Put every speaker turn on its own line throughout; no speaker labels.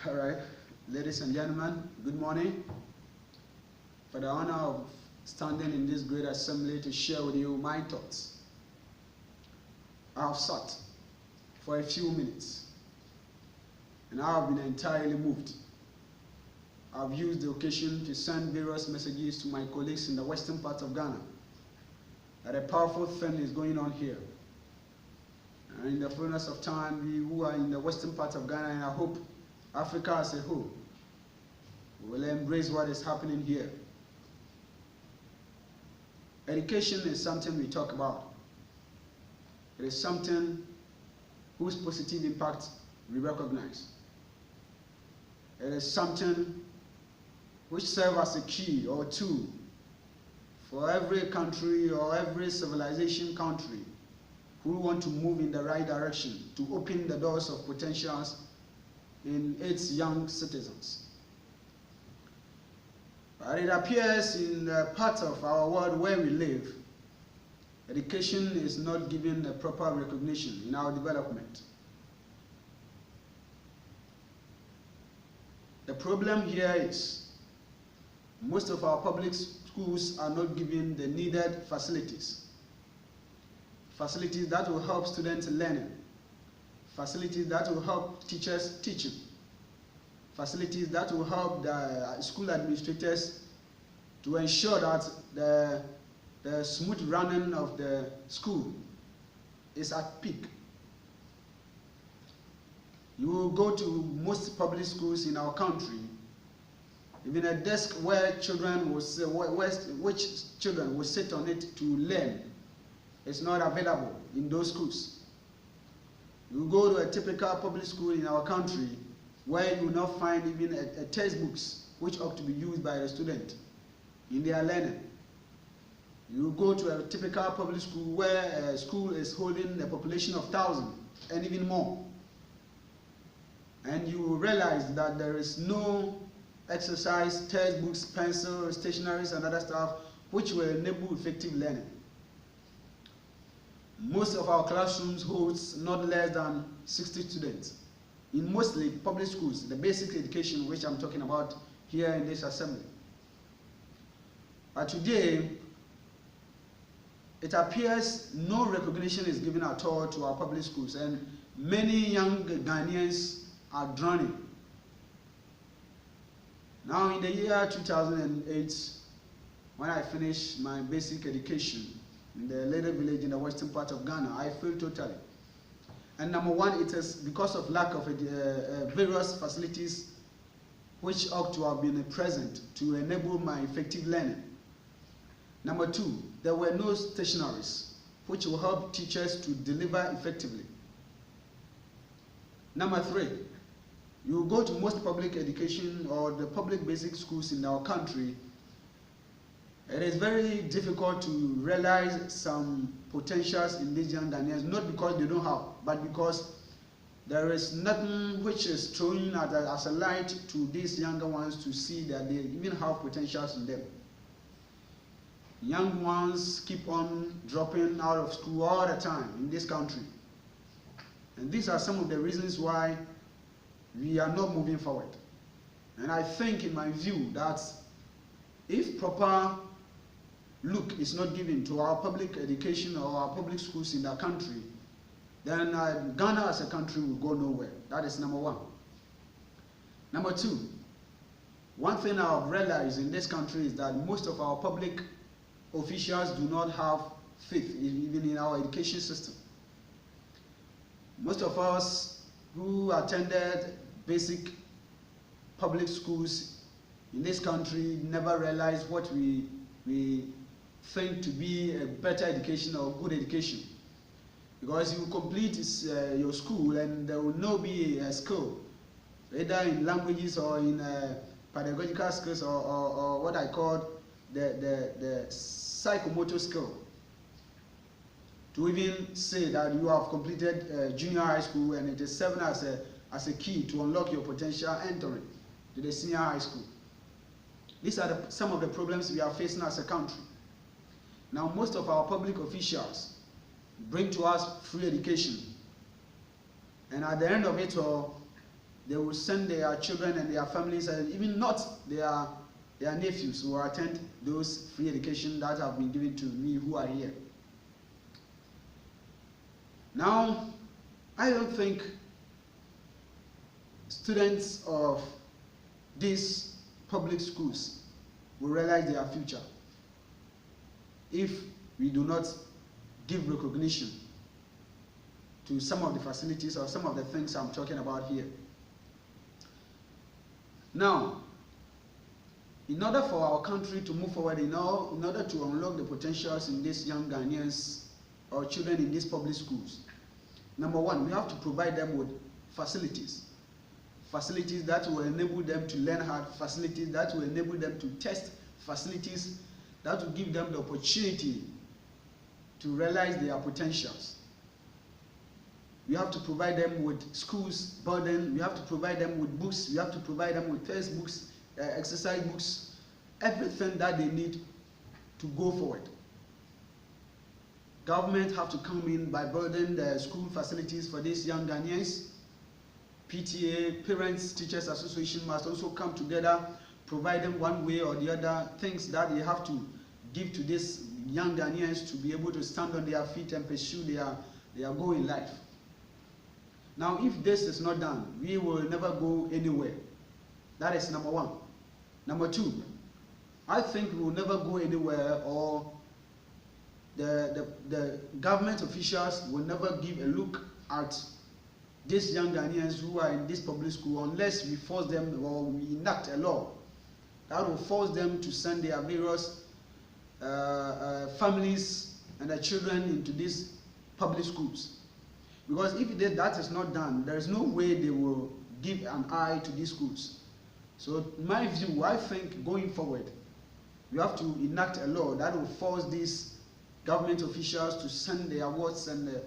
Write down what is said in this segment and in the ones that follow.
All right, ladies and gentlemen, good morning. For the honor of standing in this great assembly to share with you my thoughts, I have sat for a few minutes and I have been entirely moved. I've used the occasion to send various messages to my colleagues in the western part of Ghana that a powerful thing is going on here. And in the fullness of time, we who are in the western part of Ghana, and I hope Africa as a whole, will embrace what is happening here. Education is something we talk about. It is something whose positive impact we recognize. It is something which serves as a key or tool for every country or every civilization country who want to move in the right direction to open the doors of potentials in its young citizens. But it appears in the part of our world where we live, education is not given a proper recognition in our development. The problem here is most of our public schools are not given the needed facilities. Facilities that will help students learning. Facilities that will help teachers teaching. Facilities that will help the school administrators to ensure that the smooth running of the school is at peak. You will go to most public schools in our country, even a desk where children will sit, which children will sit on it to learn is not available in those schools. You go to a typical public school in our country where you will not find even a textbooks which ought to be used by the student in their learning. You go to a typical public school where a school is holding a population of 1,000 and even more. And you will realize that there is no exercise, textbooks, pencils, stationaries and other stuff which will enable effective learning. Most of our classrooms holds not less than 60 students. In mostly public schools, the basic education which I'm talking about here in this assembly. But today, it appears no recognition is given at all to our public schools, and many young Ghanaians are drowning. Now in the year 2008, when I finished my basic education in the little village in the western part of Ghana, I failed totally. And number one, it is because of lack of various facilities which ought to have been present to enable my effective learning. Number two, there were no stationaries which will help teachers to deliver effectively. Number three, you go to most public education or the public basic schools in our country, it is very difficult to realize some potentials in these young Ghanaians, not because they don't have, but because there is nothing which is thrown as a light to these younger ones to see that they even have potentials in them. Young ones keep on dropping out of school all the time in this country. And these are some of the reasons why we are not moving forward. And I think, in my view, that if proper look is not given to our public education or our public schools in our country, then Ghana as a country will go nowhere. That is number one. Number two, one thing I've realized in this country is that most of our public officials do not have faith even in our education system. Most of us who attended basic public schools in this country never realized what we think to be a better education or good education. Because you complete your school and there will not be a skill, either in languages or in pedagogical skills or what I call the psychomotor skill. To even say that you have completed junior high school and it is serving as a key to unlock your potential entering to the senior high school. These are some of the problems we are facing as a country. Now, most of our public officials bring to us free education. And at the end of it all, they will send their children and their families, and even not their nephews, who will attend those free education that have been given to me who are here. Now, I don't think students of these public schools will realize their future if we do not give recognition to some of the facilities or some of the things I'm talking about here. Now, in order for our country to move forward, in order to unlock the potentials in these young Ghanaians or children in these public schools, number one, we have to provide them with facilities. Facilities that will enable them to learn hard, facilities that will enable them to test, facilities that will give them the opportunity to realize their potentials. We have to provide them with schools, burden, we have to provide them with books, we have to provide them with textbooks, exercise books, everything that they need to go forward. Government have to come in by burdening the school facilities for these young Ghanaians. PTA, Parents Teachers Association must also come together, provide them one way or the other things that they have to give to these young Ghanaians to be able to stand on their feet and pursue their goal in life. Now, if this is not done, we will never go anywhere. That is number one. Number two, I think we will never go anywhere, or the government officials will never give a look at these young Ghanaians who are in this public school unless we force them, or we enact a law that will force them to send their various families and their children into these public schools. Because if that is not done, there is no way they will give an eye to these schools. So in my view, I think going forward, we have to enact a law that will force these government officials to send their wards and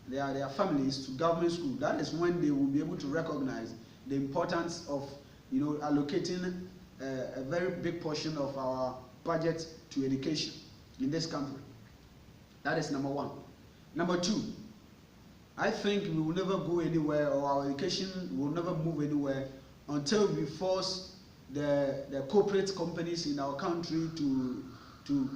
their families to government school. That is when they will be able to recognize the importance of allocating a very big portion of our budget to education in this country. That is number one. Number two, I think we will never go anywhere, or our education will never move anywhere until we force the corporate companies in our country to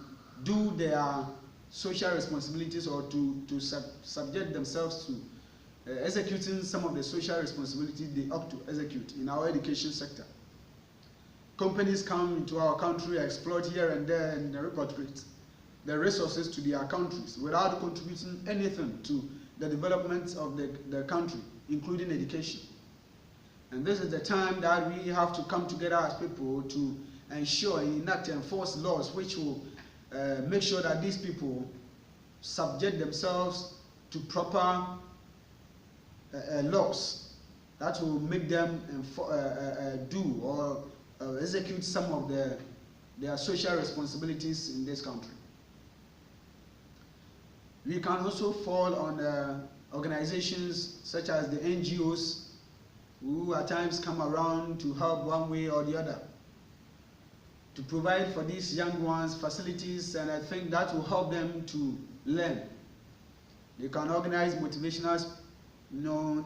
do their social responsibilities, or to subject themselves to executing some of the social responsibilities they ought to execute in our education sector. Companies come into our country, exploit here and there, and repatriate the resources to their countries without contributing anything to the development of the country, including education. And this is the time that we have to come together as people to ensure, enact, and enforce laws which will make sure that these people subject themselves to proper laws that will make them do or execute some of their social responsibilities in this country. We can also fall on organizations such as the NGOs, who at times come around to help one way or the other, to provide for these young ones facilities, and I think that will help them to learn. They can organize motivational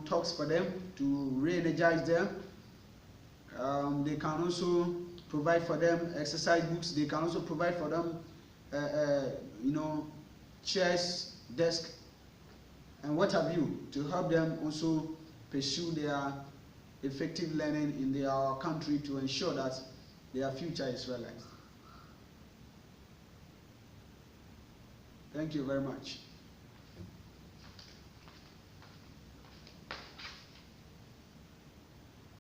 talks for them to re-energize them. They can also provide for them exercise books. They can also provide for them chairs, desk, and what have you, to help them also pursue their effective learning in their country, to ensure that their future is realized. Thank you very much.